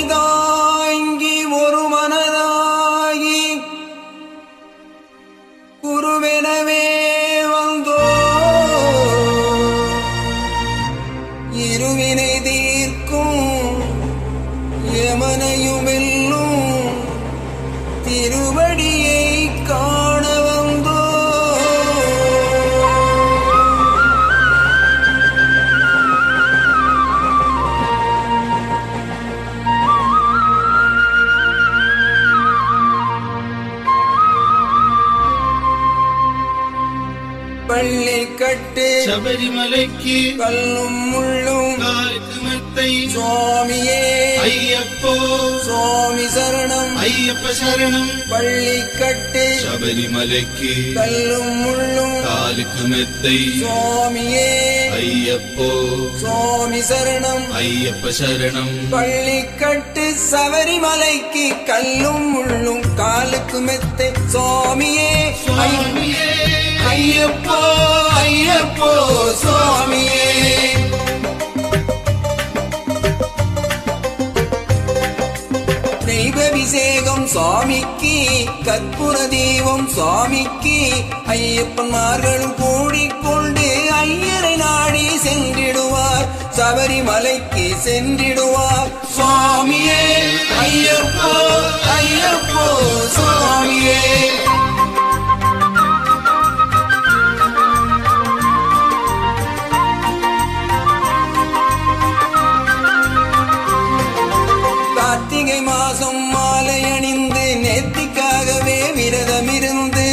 இருமுடிதாங்கி ஒரு மனதாகி குருவெனவே வந்தோ இருவினை தீர்க்கும் யமனையுமெல்லும் திருவடியை காண வந்தோ பள்ளி கட்டு சபரிமலைக்கு கல்லும் முள்ளும் காலுக்கு மெத்தை சுவாமியே ஐயப்போ சுவாமி சரணம் ஐயப்ப சரணம். பள்ளி கட்டு சபரிமலைக்கு கல்லும் முள்ளும் காலுக்கு மெத்தை சுவாமியே ஐயப்போ சுவாமி சரணம் ஐயப்ப சரணம். பள்ளி கட்டு சபரிமலைக்கு கல்லும் முள்ளும் காலுக்கு மெத்தை சுவாமியே சுவாமியே ஐயப்போ ஐயப்போ சுவாமியே. தெய்வாபிஷேகம் சுவாமிக்கு கற்பூர தீபம் சுவாமிக்கு ஐயப்பன்மார்களும் கூடிக்கொண்டு ஐயரை நாடி சென்றிடுவார் சபரிமலைக்கு சென்றிடுவார் சுவாமியே ஐயப்போ ஐயப்போ சுவாமியே. கார்த்திகை மாசம் மாலை அணிந்து நேர்த்திக்காகவே விரதமிருந்து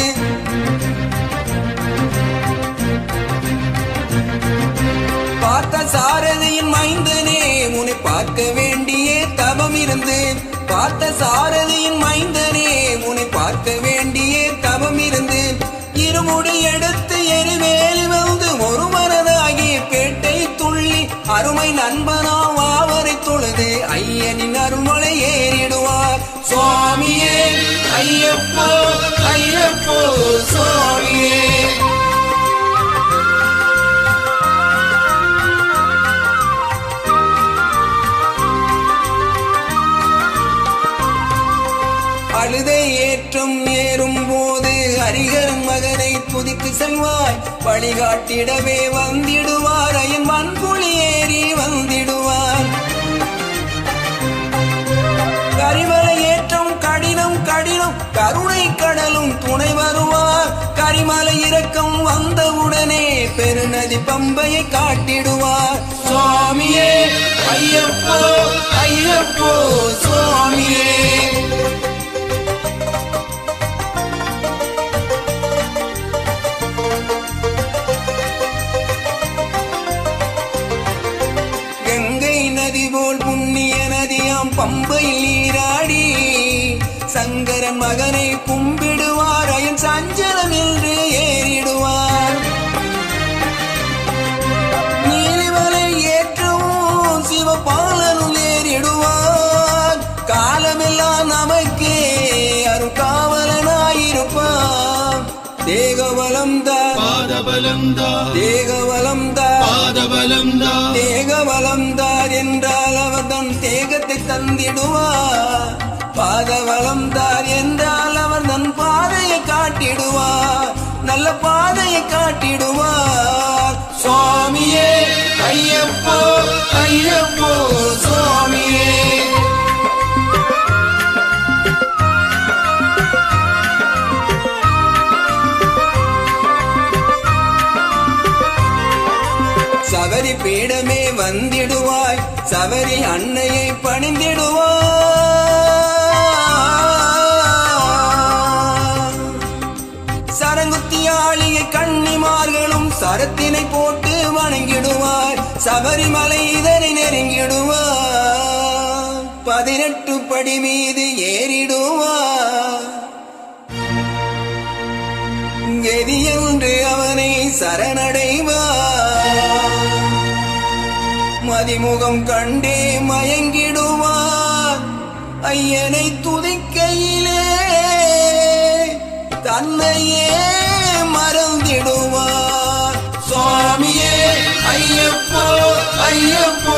பார்த்த சாரதியின் மைந்தனே உன்னை பார்க்க வேண்டிய தவம் இருந்து பார்த்த சாரதியின் மைந்தனே உன்னை பார்க்க வேண்டிய தவம் இருந்து இருமுடி எடுத்து எரிவேலி வந்து ஒரு மனதாகி பேட்டை துள்ளி அருமை நண்பனாம் அவரை தொழுது ஐயனின் அருள்மலை ஏறிடுவார் சுவாமியே ஐயப்போ ஐயப்போ சுவாமியே. அழுதை ஏற்றம் ஏறும் போது ஹரிகரன் மகனை துதித்து செல்வாய் வழிகாட்டிடவே வந்திடுவார் ஐயன் வன்புலி ஏறி வந்திடுவார். கரிமலை ஏற்றம் கடினம் கடினம் கருணை கடலும் துணை வருவார் கரிமலை இறக்கம் வந்தவுடனே பெருநதி பம்பையை காட்டிடுவார் சுவாமியே ஐயப்போ ஐயப்போ சுவாமியே. நதி போல் புண்ணிய நதியாம் பம்பையில் நீராடி சங்கரன் மகனை கும்பிடுவார் அயன் சஞ்சலம் என்று ஏறிடுவார். நீலிமலை ஏற்றவும் சிவபாலனும் ஏறிடுவார் காலமெல்லாம் நமக்கே அருகாவலனாயிருப்பார். தேகவலம்தா பாதபலம்தா தேகவலம்தா பாதபலம்தா தேகவலம்தார் என்றால் அவர் தன் தேகத்தை தந்திடுவார். பாதவலம்தார் என்றால் அவர் தன் பாதையை காட்டிடுவார் நல்ல பாதையை காட்டிடுவார். சுவாமியே ஐயப்போ ஐயப்போ சுவாமியே. சபரி பீடமே வந்திடுவாய் சபரி அன்னையை பணிந்திடுவாய். சரங்குத்தியாளியை கன்னிமார்களும் சரத்தினை போட்டு வணங்கிடுவார் சபரிமலை இதனை நெருங்கிடுவார். 18 படி மீது ஏறிடுவார் கதி என்று அவனை சரணடைவார். மதிமுகம் கண்டே மயங்கிடுவார் ஐயனை துதிக்கையிலே தன்னையே மறந்திடுவார். சுவாமியே ஐயப்போ ஐயப்போ